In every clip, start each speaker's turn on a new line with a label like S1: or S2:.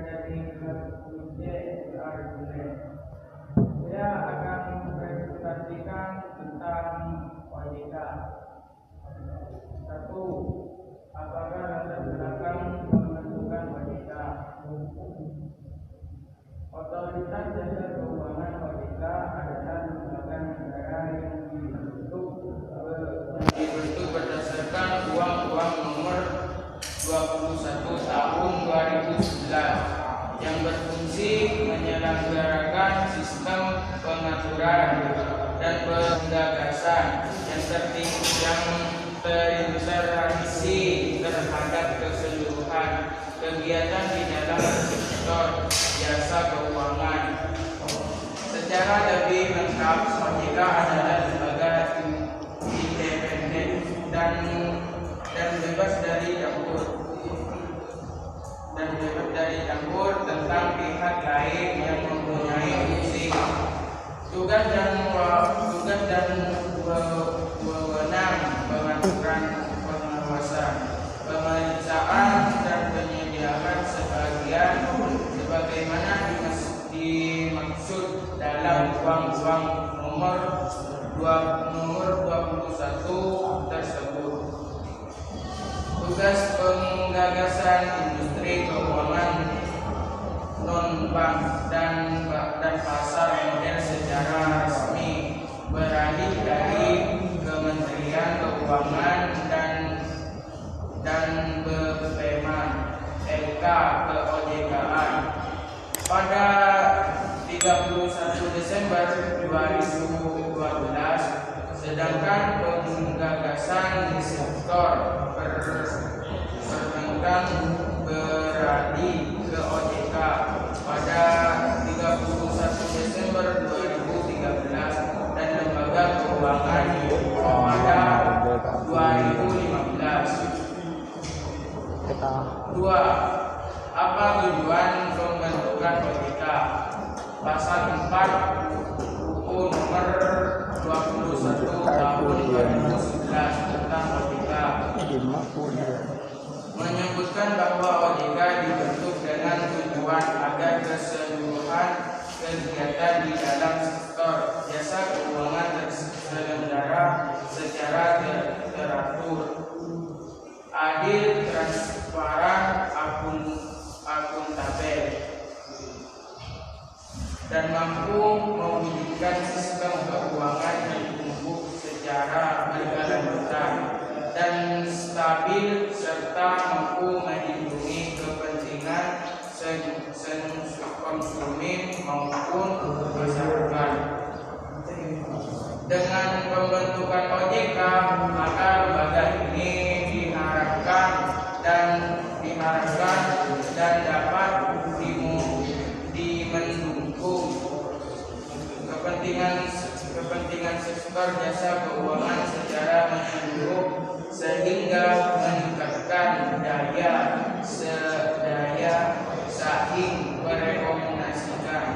S1: Saya akan mempresentasikan tentang OJK. 1. Apakah latar belakang pembentukan OJK? Otoritas Jasa Keuangan OJK adalah lembaga negara yang dibentuk berdasarkan Undang-Undang Nomor 21 Tahun 2011 yang berfungsi menyelenggarakan sistem pengaturan dan penggagasan yang terintegrasi terhadap keseluruhan kegiatan di dalam sektor jasa keuangan. Secara lebih lengkap, OJK adalah lembaga independen dan bebas dari campur tentang pihak lain yang mempunyai fungsi, tugas dan wewenang pengaturan, pengawasan, pemeriksaan dan penyediaan sebagaimana dimaksud dalam Undang-Undang Nomor 21 tersebut. Tugas penggagasan industri keuangan non-bank dan pasar modal secara resmi beralih dari Kementerian Keuangan dan BPEMAN LK ke OJK-an. Pada 31 Desember 2012, sedangkan penggagasan di sektor perbankan beralih ke OJK pada 31 Desember 2013 dan lembaga keuangan pada 2015. 2. Apa tujuan pembentukan OJK? Pasal 4 UU Nomor 21 Tahun 2011 tentang OJK menyebutkan bahwa OJK dibentuk dengan tujuan agar keseluruhan kegiatan di dalam sektor jasa keuangan terselenggara secara teratur, adil, transparan, akuntabel, dan mampu mewujudkan sistem keuangan yang tumbuh secara berkelanjutan dan stabil serta mampu melindungi kepentingan konsumen maupun masyarakat. Dengan pembentukan OJK, maka lembaga ini diharapkan dan dapat mendukung kepentingan sektor jasa keuangan secara menyeluruh sehingga meningkatkan daya saing merekomendasikan.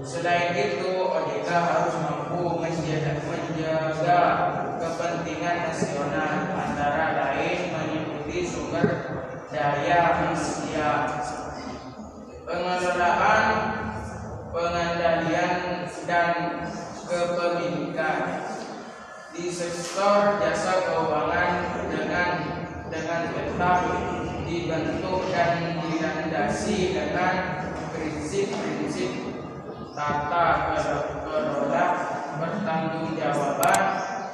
S1: Selain itu, OJK harus mampu menjaga kepentingan nasional, antara lain meliputi sumber daya manusia, pengelolaan, pengendalian, dan kepemilikan di sektor jasa keuangan dengan tetap dibentuk dan dilandasi dengan prinsip-prinsip tata kelola, pertanggungjawaban,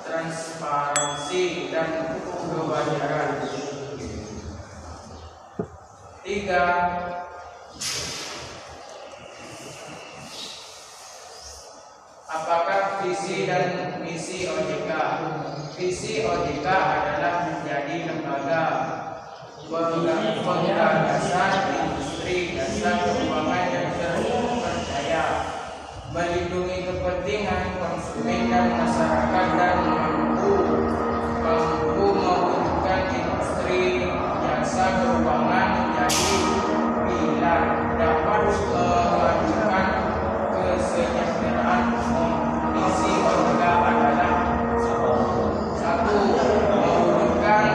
S1: transparansi, dan kewajaran. 3. Apakah visi dan misi OJK? Visi OJK adalah menjadi lembaga penggagasan industri jasa keuangan yang terpercaya, melindungi kepentingan konsumen dan masyarakat, dan mampu mewujudkan industri jasa keuangan menjadi pilar dapat memajukan kesejahteraan umum. Misi OJK adalah 1. Mewujudkan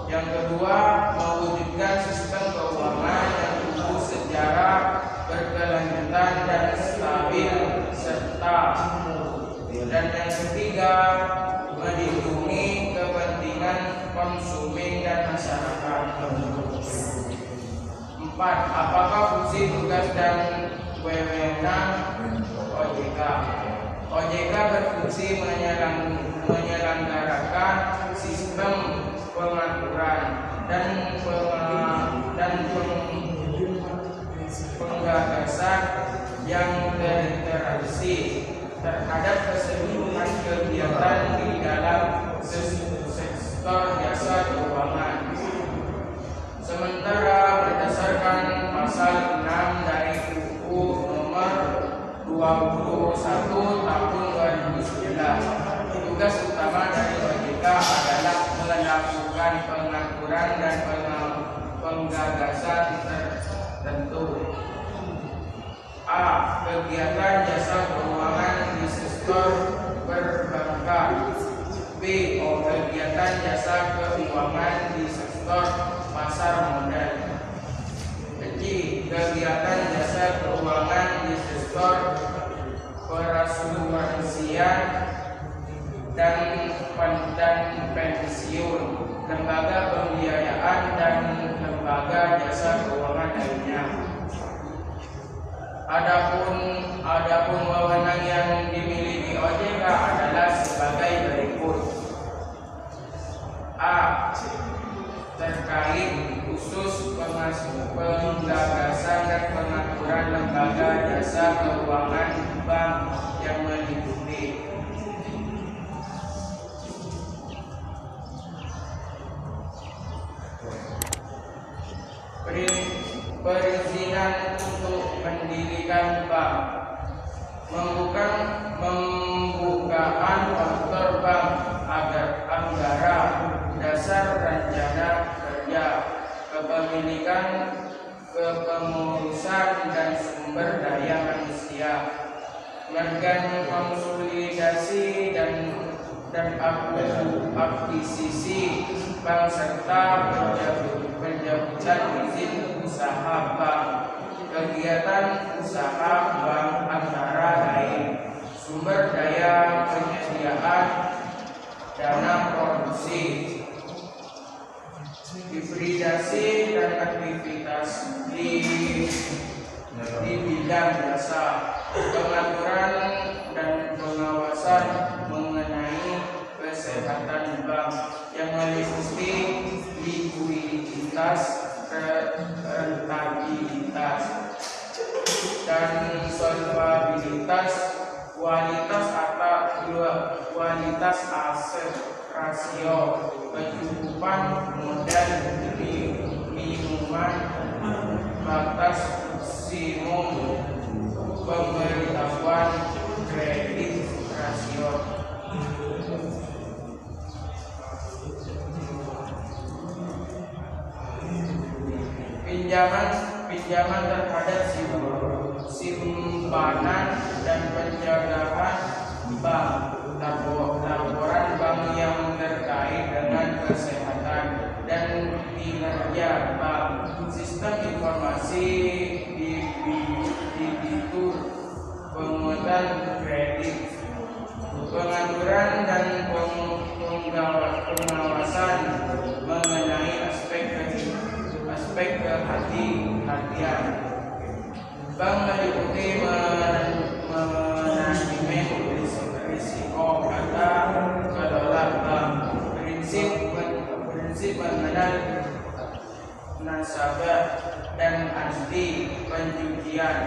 S1: Yang kedua, mewujudkan sistem keuangan yang tumbuh secara berkelanjutan dan stabil serta. Dan yang ketiga, melindungi kepentingan konsumen dan masyarakat. 4. Apakah fungsi, tugas, dan wewenang OJK? OJK berfungsi menyelenggarakan sistem pengaturan dan penggagasan yang terinteraksi terhadap keseluruhan kegiatan di dalam sektor jasa keuangan. Sementara berdasarkan pasal 6 dari UU nomor 21 tahun 2011, tugas utama dari OJK adalah melakukan pengaturan dan penggagasan tertentu. A. Kegiatan jasa keuangan di sektor perbankan. B. Kegiatan jasa keuangan di sektor pasar modal. C. Kegiatan jasa keuangan di sektor perasuransian dan pensiun, lembaga pembiayaan, dan lembaga jasa keuangan lainnya. Adapun wewenang yang dimiliki OJK adalah sebagai berikut. A. Terkait khusus penggagasan dan pengaturan lembaga jasa keuangan bank yang meliputi perizinan untuk mendirikan bank, pembukaan daftar bank, anggaran dasar rencana kerja, kepemilikan, kepengurusan dan sumber daya manusia, konsolidasi dan akuisisi bank serta pencabutan izin usaha bank, kegiatan usaha bank antara lain, sumber daya penyediaan dana produksi, hibridasi dan aktivitas di bidang jasa, pengaturan dan pengawasan mengenai kesehatan bank yang meliputi likuiditas, rentabilitas, dan solvabilitas, kualitas aset, rasio, kecukupan modal, minuman, batas maksimum pemberitahuan kredit rasio. Pinjaman terhadap simpanan dan penjagaan bank, laporan bank yang terkait dengan kesehatan dan kinerja bank, sistem informasi debitur, penguatan kredit, pengaturan dan pengawasan mengenai aspek kehati-hatian. Bank meliputi manajemen risiko atau kelola bank, prinsip mengenal nasabah dan anti pencucian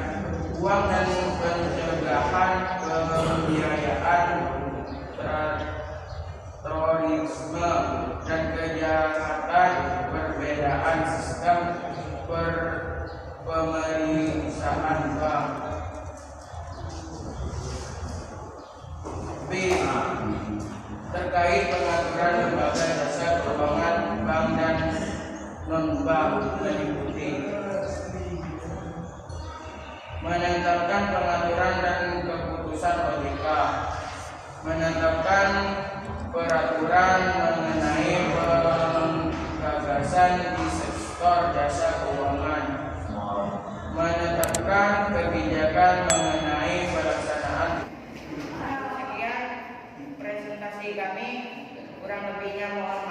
S1: uang dan pencegahan pembiayaan terorisme dan kejahatan, perbedaan sistem pemeriksaan bank. B. Terkait pengaturan lembaga jasa keuangan bank dan non-bank meliputi menetapkan pengaturan dan keputusan OJK, menetapkan peraturan mengenai pengawasan di sektor jasa keuangan, menetapkan kebijakan mengenai pelaksanaan.
S2: Sekian presentasi kami, kurang lebihnya mohon maaf.